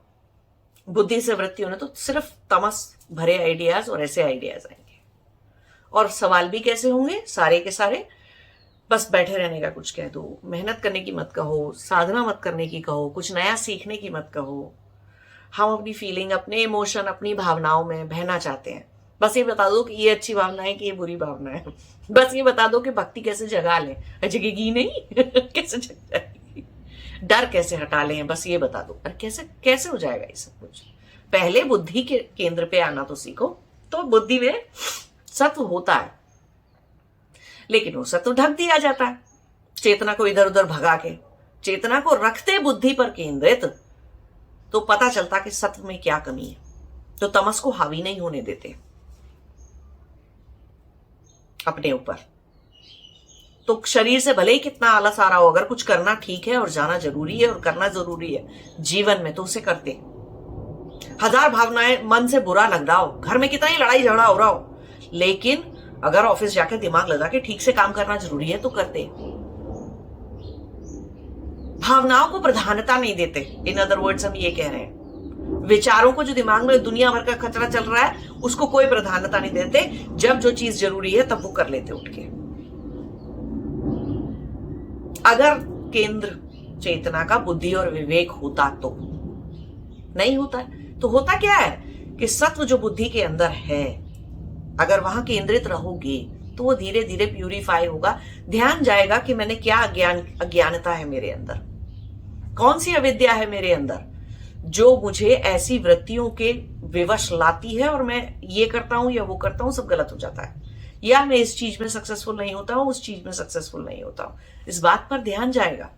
बुद्धि से, वृत्तियों ने, तो सिर्फ तमस भरे आइडियाज और ऐसे आइडियाज आएंगे। और सवाल भी कैसे होंगे? सारे के सारे बस बैठे रहने का कुछ कह दो, मेहनत करने की मत कहो, साधना मत करने की कहो, कुछ नया सीखने की मत कहो। हम अपनी फीलिंग, अपने इमोशन, अपनी भावनाओं में बहना चाहते हैं। बस ये बता दो कि ये अच्छी भावना है कि ये बुरी भावना है। बस ये बता दो कि भक्ति कैसे जगा लें। जगेगी नहीं कैसे जग जाएगी? डर कैसे हटा लें, बस ये बता दो। अरे कैसे हो जाएगा ये सब कुछ? पहले बुद्धि के केंद्र पे आना तो सीखो। तो बुद्धि में सत्व होता है, लेकिन वो सत्व ढक दिया जाता है चेतना को इधर उधर भगा के। चेतना को रखते बुद्धि पर केंद्रित, तो पता चलता कि सत्व में क्या कमी है। तो तमस को हावी नहीं होने देते अपने ऊपर। तो शरीर से भले ही कितना आलस आ रहा हो, अगर कुछ करना ठीक है और जाना जरूरी है और करना जरूरी है जीवन में, तो उसे करते। हजार भावनाएं मन से बुरा लग रहा हो, घर में कितना ही लड़ाई झगड़ा हो रहा हो, लेकिन अगर ऑफिस जाके दिमाग लगा के ठीक से काम करना जरूरी है तो करते। भावनाओं को प्रधानता नहीं देते। इन अदर वर्ड्स हम ये कह रहे हैं, विचारों को, जो दिमाग में दुनिया भर का कचरा चल रहा है, उसको कोई प्रधानता नहीं देते। जब जो चीज जरूरी है तब वो कर लेते उठ के। अगर केंद्र चेतना का बुद्धि और विवेक होता तो, नहीं होता है तो होता क्या है कि सत्व जो बुद्धि के अंदर है, अगर वहां केंद्रित रहोगे तो वो धीरे धीरे प्यूरिफाई होगा। ध्यान जाएगा कि मैंने क्या अज्ञानता है मेरे अंदर, कौन सी अविद्या है मेरे अंदर जो मुझे ऐसी वृत्तियों के विवश लाती है, और मैं ये करता हूं या वो करता हूं, सब गलत हो जाता है, या मैं इस चीज में सक्सेसफुल नहीं होता हूं, उस चीज में सक्सेसफुल नहीं होता हूं। इस बात पर ध्यान जाएगा।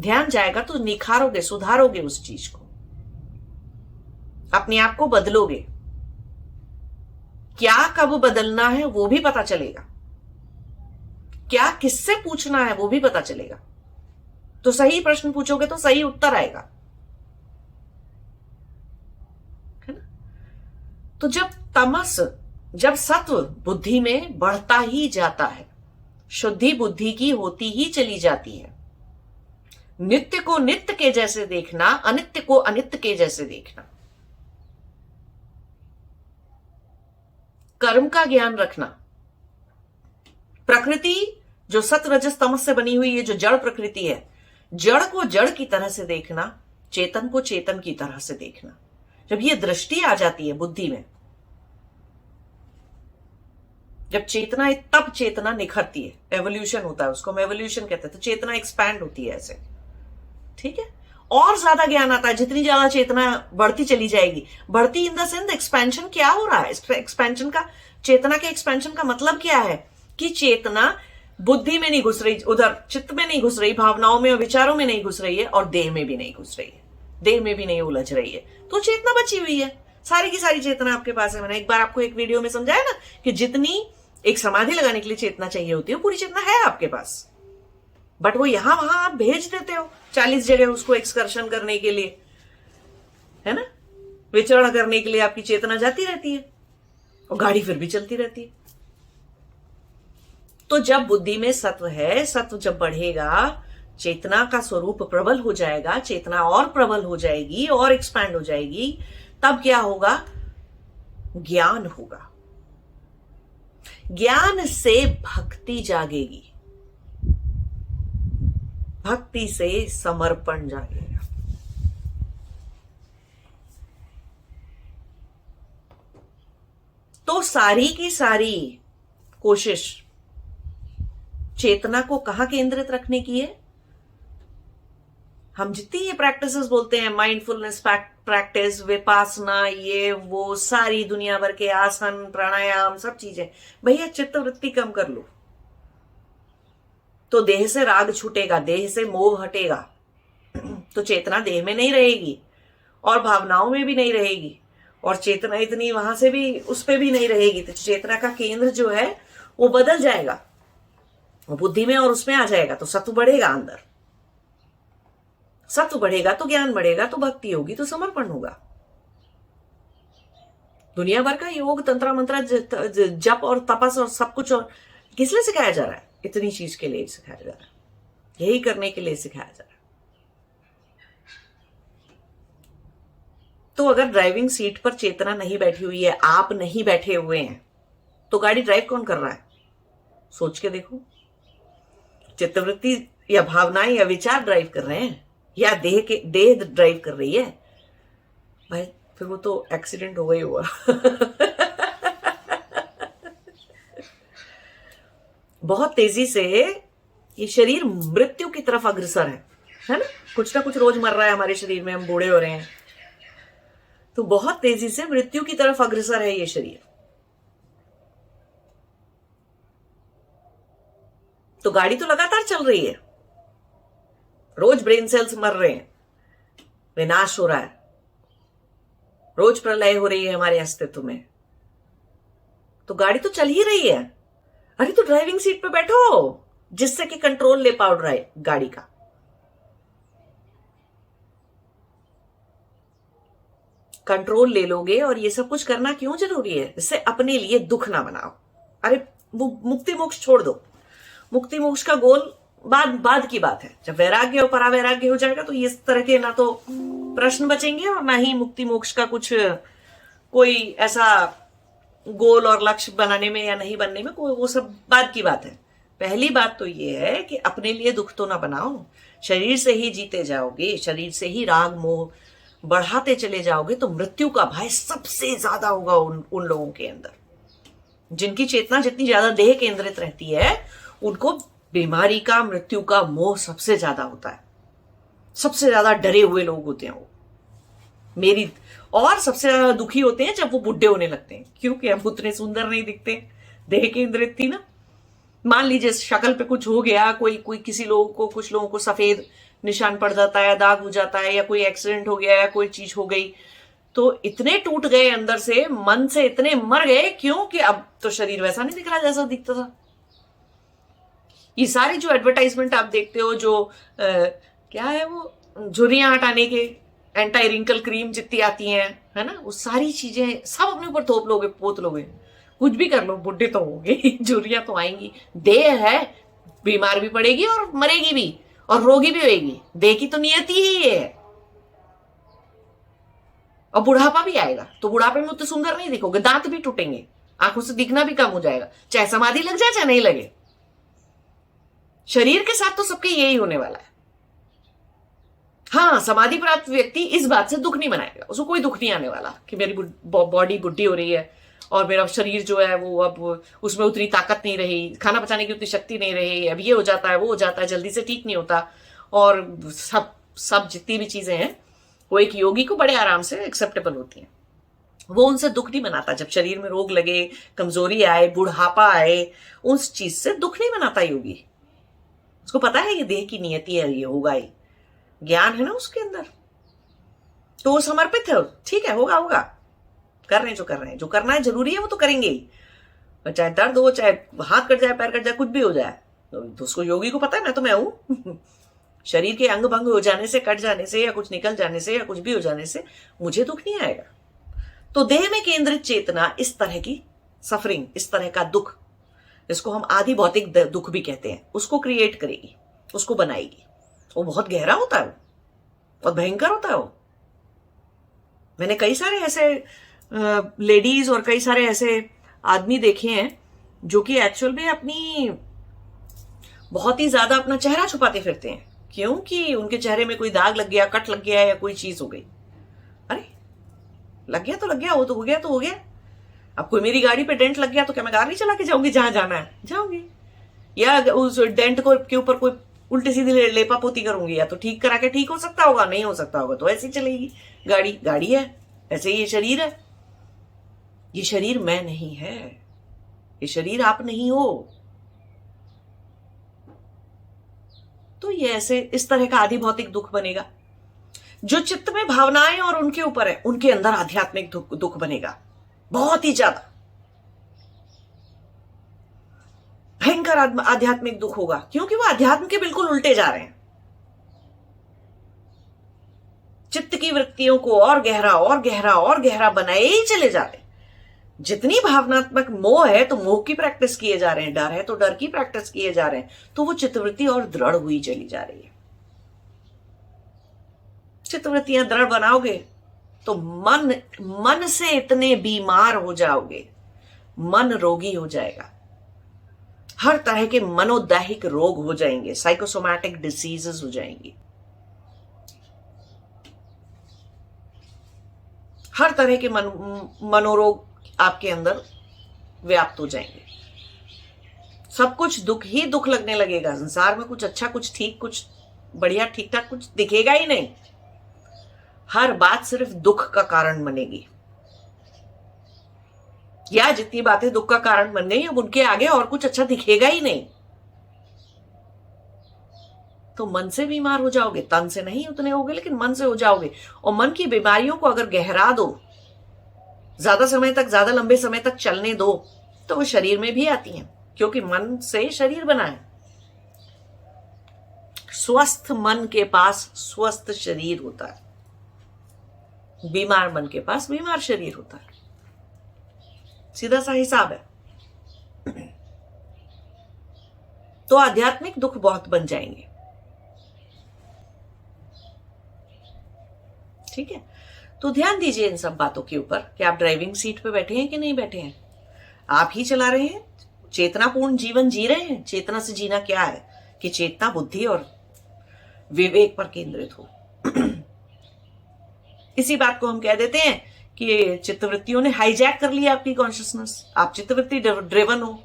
ध्यान जाएगा तो निखारोगे, सुधारोगे उस चीज को, अपने आप को बदलोगे। क्या कब बदलना है वो भी पता चलेगा, क्या किससे पूछना है वो भी पता चलेगा। तो सही प्रश्न पूछोगे तो सही उत्तर आएगा, है ना। तो जब सत्व बुद्धि में बढ़ता ही जाता है, शुद्धि बुद्धि की होती ही चली जाती है। नित्य को नित्य के जैसे देखना, अनित्य को अनित्य के जैसे देखना, कर्म का ज्ञान रखना, प्रकृति जो सत्व रजस तमस से बनी हुई है, जो जड़ प्रकृति है, जड़ को जड़ की तरह से देखना, चेतन को चेतन की तरह से देखना। जब ये दृष्टि आ जाती है बुद्धि में, जब चेतना, तब चेतना निखरती है, एवोल्यूशन होता है, उसको हम एवोल्यूशन कहते हैं। तो चेतना एक्सपैंड होती है ऐसे, ठीक है। और ज्यादा ज्ञान आता है, जितनी ज्यादा चेतना बढ़ती चली जाएगी। बढ़ती इन द सेंस एक्सपेंशन क्या हो रहा है, एक्सपेंशन का, चेतना के एक्सपेंशन का मतलब क्या है कि चेतना बुद्धि में नहीं घुस रही, उधर चित्त में नहीं घुस रही, भावनाओं में और विचारों में नहीं घुस रही है, और देह में भी नहीं घुस रही है, देह में भी नहीं उलझ रही है, तो चेतना बची हुई है। सारी की सारी चेतना आपके पास है। मैंने एक बार आपको एक वीडियो में समझाया ना कि जितनी एक समाधि लगाने के लिए चेतना चाहिए होती है, पूरी चेतना है आपके पास, बट वो यहां वहां आप भेज देते हो 40 जगह उसको एक्सकर्शन करने के लिए, है ना, विचरण करने के लिए आपकी चेतना जाती रहती है, और गाड़ी फिर भी चलती रहती है। तो जब बुद्धि में सत्व है, सत्व जब बढ़ेगा, चेतना का स्वरूप प्रबल हो जाएगा, चेतना और प्रबल हो जाएगी और एक्सपैंड हो जाएगी, तब क्या होगा, ज्ञान होगा। ज्ञान से भक्ति जागेगी, भक्ति से समर्पण जागेगा। तो सारी की सारी कोशिश चेतना को कहां केंद्रित रखने की है। हम जितनी ये प्रैक्टिसेस बोलते हैं, माइंडफुलनेस प्रैक्टिस, विपासना, ये वो सारी दुनिया भर के आसन, प्राणायाम, सब चीजें, भैया चित्त वृत्ति कम कर लो तो देह से राग छूटेगा, देह से मोह हटेगा, तो चेतना देह में नहीं रहेगी और भावनाओं में भी नहीं रहेगी, और चेतना इतनी वहां से भी उस पे भी नहीं रहेगी। तो चेतना का केंद्र जो है वो बदल जाएगा, वो बुद्धि में और उसमें आ जाएगा, तो सत्व बढ़ेगा अंदर। सत्व बढ़ेगा तो ज्ञान बढ़ेगा, तो भक्ति होगी तो समर्पण होगा। दुनिया भर का योग, तंत्र मंत्र, जप और तपस और सब कुछ, और किस लिए सिखाया जा रहा है, इतनी चीज के लिए सिखाया जा रहा है, यही करने के लिए सिखाया जा रहा है। तो अगर ड्राइविंग सीट पर चेतना नहीं बैठी हुई है, आप नहीं बैठे हुए हैं, तो गाड़ी ड्राइव कौन कर रहा है, सोच के देखो। चित्तवृत्ति या भावनाएं या विचार ड्राइव कर रहे हैं, या देह ड्राइव कर रही है, भाई फिर वो तो एक्सीडेंट हो गई हुआ। बहुत तेजी से ये शरीर मृत्यु की तरफ अग्रसर है ना, कुछ ना कुछ रोज मर रहा है हमारे शरीर में, हम बूढ़े हो रहे हैं, तो बहुत तेजी से मृत्यु की तरफ अग्रसर है ये शरीर। तो गाड़ी तो लगातार चल रही है, रोज ब्रेन सेल्स मर रहे हैं, विनाश हो रहा है, रोज प्रलय हो रही है हमारे अस्तित्व में, तो गाड़ी तो चल ही रही है। अरे तो ड्राइविंग सीट पे बैठो, जिससे कि कंट्रोल ले पाओ गाड़ी का। कंट्रोल ले लोगे, और ये सब कुछ करना क्यों जरूरी है? इससे अपने लिए दुख ना बनाओ। अरे मुक्ति मोक्ष छोड़ दो, मुक्ति मोक्ष का गोल बाद की बात है। जब वैराग्य और परावैराग्य हो जाएगा तो इस तरह के ना तो प्रश्न बचेंगे और ना ही मुक्ति मोक्ष का कुछ कोई ऐसा गोल और लक्ष्य बनाने में या नहीं बनने में कोई, वो सब बाद की बात है। पहली बात तो ये है कि अपने लिए दुख तो ना बनाओ। शरीर से ही जीते जाओगे, शरीर से ही राग मोह बढ़ाते चले जाओगे तो मृत्यु का भय सबसे ज्यादा होगा उन लोगों के अंदर जिनकी चेतना जितनी ज्यादा देह केंद्रित रहती है। उनको बीमारी का, मृत्यु का मोह सबसे ज्यादा होता है। सबसे ज्यादा डरे हुए लोग होते हैं वो मेरी, और सबसे ज्यादा दुखी होते हैं जब वो बुढ़े होने लगते हैं, क्योंकि अब उतने सुंदर नहीं दिखते, देह केंद्रित थी ना। मान लीजिए शक्ल पे कुछ हो गया, कोई किसी लोगों को, कुछ लोगों को सफेद निशान पड़ जाता है, दाग हो जाता है, या कोई एक्सीडेंट हो गया, या कोई चीज हो गई, तो इतने टूट गए अंदर से, मन से इतने मर गए, क्योंकि अब तो शरीर वैसा नहीं दिख रहा जैसा दिखता था। ये सारी जो एडवर्टाइजमेंट आप देखते हो, जो क्या है वो, झुर्रियां हटाने के एंटी रिंकल क्रीम जितनी आती हैं, है ना, वो सारी चीजें सब अपने ऊपर थोप लोगे, पोत लोगे, कुछ भी कर लो, बुढ़े तो होंगे, झुर्रियां तो आएंगी। देह है, बीमार भी पड़ेगी और मरेगी भी और रोगी भी होगी। देह की तो नियति ही ये है। और बुढ़ापा भी आएगा तो बुढ़ापे में उतने सुंदर नहीं दिखोगे, दांत भी टूटेंगे, आंखों से दिखना भी कम हो जाएगा, चाहे समाधि लग जाए चाहे नहीं लगे। शरीर के साथ तो सबके यही होने वाला है। हाँ, समाधि प्राप्त व्यक्ति इस बात से दुख नहीं मनाएगा, उसको कोई दुख नहीं आने वाला कि मेरी बॉडी बुढ़ी हो रही है और मेरा शरीर जो है वो अब उसमें उतनी ताकत नहीं रही, खाना पचाने की उतनी शक्ति नहीं रही, अब ये हो जाता है, वो हो जाता है, जल्दी से ठीक नहीं होता, और सब जितनी भी चीजें हैं वो एक योगी को बड़े आराम से एक्सेप्टेबल होती हैं। वो उनसे दुख नहीं मनाता। जब शरीर में रोग लगे, कमजोरी आए, बुढ़ापा आए, उस चीज से दुख नहीं मनाता योगी। उसको पता है ये देह की नियति है, ये होगा ही, ज्ञान है ना उसके अंदर, तो वो समर्पित है। ठीक है, होगा होगा, कर रहे हैं जो कर रहे हैं, जो करना है जरूरी है वो तो करेंगे ही, चाहे दर्द हो, चाहे हाथ कट जाए, पैर कट जाए, कुछ भी हो जाए, तो उसको योगी को पता है मैं तो मैं हूं। शरीर के अंग भंग हो जाने से, कट जाने से, या कुछ निकल जाने से, या कुछ भी हो जाने से मुझे दुख नहीं आएगा। तो देह में केंद्रित चेतना इस तरह की सफरिंग, इस तरह का दुख, जिसको हम आदि भौतिक दुख भी कहते हैं, उसको क्रिएट करेगी, उसको बनाएगी। वो बहुत गहरा होता है, बहुत भयंकर होता है वो। मैंने कई सारे ऐसे लेडीज और कई सारे ऐसे आदमी देखे हैं जो कि एक्चुअल में अपनी बहुत ही ज्यादा अपना चेहरा छुपाते फिरते हैं, क्योंकि उनके चेहरे में कोई दाग लग गया, कट लग गया, या कोई चीज हो गई। अरे लग गया तो लग गया, वो तो हो गया तो हो गया। अब कोई मेरी गाड़ी पे डेंट लग गया तो क्या मैं गाड़ी चला के जाऊंगी जहां जाना है जाऊंगी, या उस डेंट को के ऊपर कोई उल्टी सीधी लेपा पोती करूंगी, या तो ठीक करा के ठीक हो सकता होगा, नहीं हो सकता होगा तो ऐसे ही चलेगी गाड़ी। गाड़ी है, ऐसे ही ये शरीर है। ये शरीर मैं नहीं है, ये शरीर आप नहीं हो। तो ये ऐसे इस तरह का आदि भौतिक दुख बनेगा। जो चित्त में भावनाएं और उनके ऊपर है, उनके अंदर आध्यात्मिक दुख बनेगा, बहुत ही ज्यादा भयंकर आध्यात्मिक दुख होगा, क्योंकि वो अध्यात्म के बिल्कुल उल्टे जा रहे हैं। चित्त की वृत्तियों को और गहरा और गहरा और गहरा बनाए ही चले जा रहे हैं। जितनी भावनात्मक मोह है तो मोह की प्रैक्टिस किए जा रहे हैं, डर है तो डर की प्रैक्टिस किए जा रहे हैं, तो वो चित्तवृत्ति और दृढ़ हुई चली जा रही है। चित्तवृत्तियां दृढ़ बनाओगे तो मन से इतने बीमार हो जाओगे, मन रोगी हो जाएगा, हर तरह के मनोदैहिक रोग हो जाएंगे, साइकोसोमैटिक डिसीजेस हो जाएंगी, हर तरह के मनोरोग आपके अंदर व्याप्त हो जाएंगे। सब कुछ दुख ही दुख लगने लगेगा। संसार में कुछ अच्छा, कुछ ठीक, कुछ बढ़िया, ठीक ठाक कुछ दिखेगा ही नहीं। हर बात सिर्फ दुख का कारण बनेगी, या जितनी बातें दुख का कारण बन गई अब उनके आगे और कुछ अच्छा दिखेगा ही नहीं। तो मन से बीमार हो जाओगे, तन से नहीं उतने होगे लेकिन मन से हो जाओगे। और मन की बीमारियों को अगर गहरा दो, ज्यादा समय तक, ज्यादा लंबे समय तक चलने दो, तो वो शरीर में भी आती हैं, क्योंकि मन से शरीर बना है। स्वस्थ मन के पास स्वस्थ शरीर होता है, बीमार मन के पास बीमार शरीर होता है। सीधा सा हिसाब है। तो आध्यात्मिक दुख बहुत बन जाएंगे। ठीक है, तो ध्यान दीजिए इन सब बातों के ऊपर कि आप ड्राइविंग सीट पे बैठे हैं कि नहीं बैठे हैं। आप ही चला रहे हैं, चेतनापूर्ण जीवन जी रहे हैं। चेतना से जीना क्या है कि चेतना बुद्धि और विवेक पर केंद्रित हो। इसी बात को हम कह देते हैं कि चित्तवृत्तियों ने हाईजैक कर लिया आपकी कॉन्शियसनेस। आप चित्तवृत्ति ड्रिवन हो,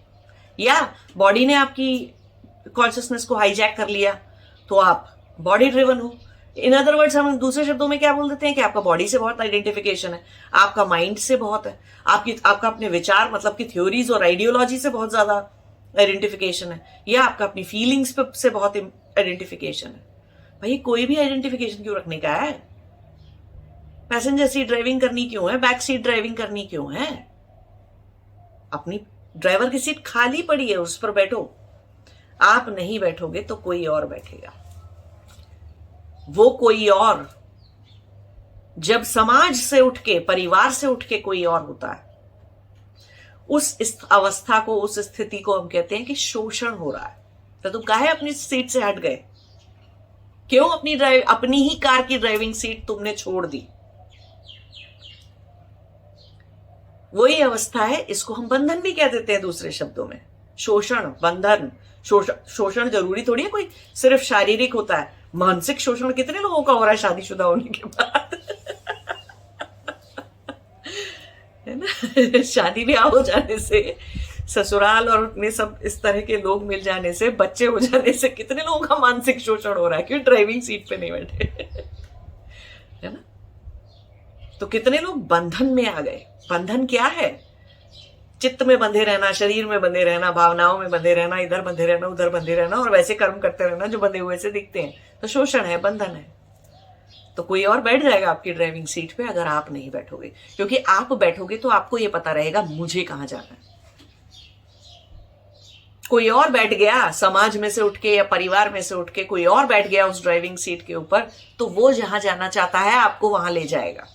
या बॉडी ने आपकी कॉन्शियसनेस को हाईजैक कर लिया तो आप बॉडी ड्रिवन हो। इन अदर वर्ड्स हम दूसरे शब्दों में क्या बोल देते हैं कि आपका बॉडी से बहुत आइडेंटिफिकेशन है, आपका माइंड से बहुत है, आपका अपने विचार मतलब कि थ्योरीज और आइडियोलॉजी से बहुत ज्यादा आइडेंटिफिकेशन है, या आपका अपनी फीलिंग्स से बहुत आइडेंटिफिकेशन है। भाई कोई भी आइडेंटिफिकेशन क्यों रखने का है? पैसेंजर सीट ड्राइविंग करनी क्यों है? बैक सीट ड्राइविंग करनी क्यों है? अपनी ड्राइवर की सीट खाली पड़ी है, उस पर बैठो। आप नहीं बैठोगे तो कोई और बैठेगा। वो कोई और जब समाज से उठ के, परिवार से उठ के कोई और होता है, उस अवस्था को, उस स्थिति को हम कहते हैं कि शोषण हो रहा है। तो तुम काहे अपनी सीट से हट गए? क्यों अपनी ही कार की ड्राइविंग सीट तुमने छोड़ दी? वही अवस्था है, इसको हम बंधन भी कह देते हैं दूसरे शब्दों में। शोषण, बंधन। शोषण जरूरी थोड़ी है कोई सिर्फ शारीरिक होता है, मानसिक शोषण कितने लोगों का हो रहा है शादीशुदा होने के बाद। है ना? शादी ब्याह हो जाने से, ससुराल और अपने सब इस तरह के लोग मिल जाने से, बच्चे हो जाने से कितने लोगों का मानसिक शोषण हो रहा है, क्यों ड्राइविंग सीट पे नहीं बैठे। है ना? तो कितने लोग बंधन में आ गए। बंधन क्या है? चित्त में बंधे रहना, शरीर में बंधे रहना, भावनाओं में बंधे रहना, इधर बंधे रहना, उधर बंधे रहना, और वैसे कर्म करते रहना जो बंधे हुए से दिखते हैं। तो शोषण है, बंधन है। तो कोई और बैठ जाएगा आपकी ड्राइविंग सीट पे अगर आप नहीं बैठोगे, क्योंकि आप बैठोगे तो आपको यह पता रहेगा मुझे कहां जाना है। कोई और बैठ गया समाज में से उठ के या परिवार में से उठ के, कोई और बैठ गया उस ड्राइविंग सीट के ऊपर, तो वो जहां जाना चाहता है आपको वहां ले जाएगा।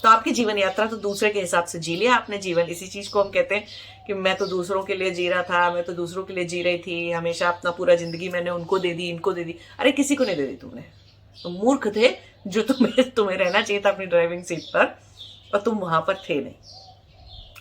तो आपकी जीवन यात्रा तो दूसरे के हिसाब से जी लिया आपने जीवन। इसी चीज को हम कहते हैं कि मैं तो दूसरों के लिए जी रहा था, मैं तो दूसरों के लिए जी रही थी, हमेशा अपना पूरा जिंदगी मैंने उनको दे दी, इनको दे दी। अरे किसी को नहीं दे दी तुमने, तुम मूर्ख थे जो तुम्हें रहना चाहिए था अपनी ड्राइविंग सीट पर, और तुम वहां पर थे नहीं।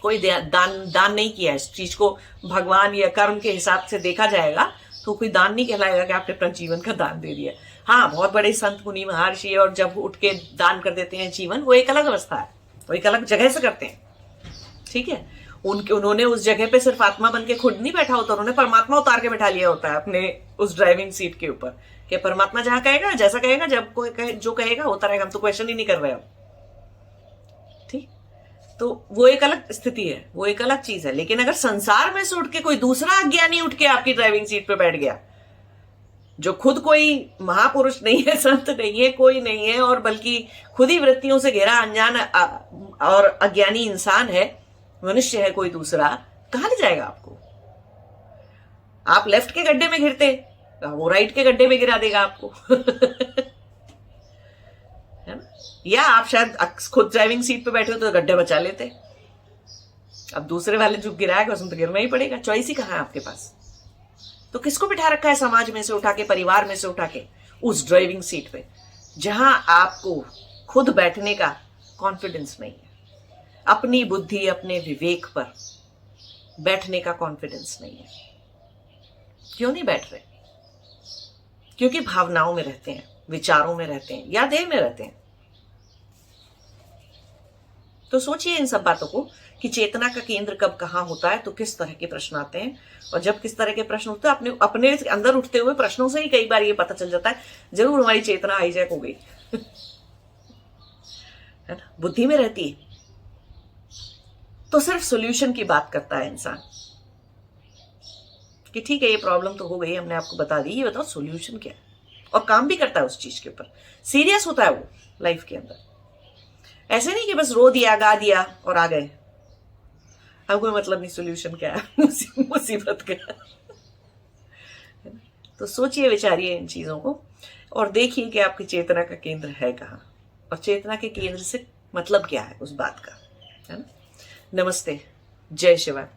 कोई दान नहीं किया। इस चीज को भगवान या कर्म के हिसाब से देखा जाएगा तो कोई दान नहीं कहलाएगा कि आपने अपना जीवन का दान दे दिया। हाँ, बहुत बड़े संत मुनि महर्षि और जब उठ के दान कर देते हैं जीवन, वो एक अलग अवस्था है, वो एक अलग जगह से करते हैं। ठीक है, उन्होंने उस जगह पे सिर्फ आत्मा बन के खुद नहीं बैठा होता, उन्होंने परमात्मा उतार के बैठा लिया होता है अपने उस ड्राइविंग सीट के ऊपर, कि परमात्मा जहां कहेगा, जैसा कहेगा, जब कोई जो कहेगा होता रहेगा, हम तो क्वेश्चन ही नहीं कर रहे हो। ठीक, तो वो एक अलग स्थिति है, वो एक अलग चीज है। लेकिन अगर संसार में से उठ के कोई दूसरा अज्ञानी उठ के आपकी ड्राइविंग सीट पे बैठ गया, जो खुद कोई महापुरुष नहीं है, संत नहीं है, कोई नहीं है, और बल्कि खुद ही वृत्तियों से घिरा अनजान और अज्ञानी इंसान है, मनुष्य है कोई दूसरा, कहां ले जाएगा आपको? आप लेफ्ट के गड्ढे में गिरते, वो राइट के गड्ढे में गिरा देगा आपको। है ना? या आप शायद खुद ड्राइविंग सीट पे बैठे हो तो गड्ढे बचा लेते। अब दूसरे वाले जो गिराएगा उसमें तो गिरना ही पड़ेगा, चॉइस ही कहां है आपके पास? तो किसको बिठा रखा है समाज में से उठा के, परिवार में से उठा के उस ड्राइविंग सीट पे, जहां आपको खुद बैठने का कॉन्फिडेंस नहीं है, अपनी बुद्धि, अपने विवेक पर बैठने का कॉन्फिडेंस नहीं है। क्यों नहीं बैठ रहे? क्योंकि भावनाओं में रहते हैं, विचारों में रहते हैं, या देह में रहते हैं। तो सोचिए इन सब बातों को कि चेतना का केंद्र कब कहां होता है, तो किस तरह के प्रश्न आते हैं, और जब किस तरह के प्रश्न उठते हैं, अपने अंदर उठते हुए प्रश्नों से ही कई बार ये पता चल जाता है जरूर हमारी चेतना हाईजैक हो गई। है ना? बुद्धि में रहती है तो सिर्फ सॉल्यूशन की बात करता है इंसान, कि ठीक है ये प्रॉब्लम तो हो गई, हमने आपको बता दी, ये बताओ सोल्यूशन क्या है, और काम भी करता है उस चीज के ऊपर, सीरियस होता है वो लाइफ के अंदर। ऐसे नहीं कि बस रो दिया गा दिया और आ गए, अब कोई मतलब नहीं सोल्यूशन क्या है मुसीबत का। तो सोचिए विचारिए इन चीजों को और देखिए कि आपकी चेतना का केंद्र है कहाँ, और चेतना के केंद्र से मतलब क्या है उस बात का, है ना। नमस्ते, जय शिवाय।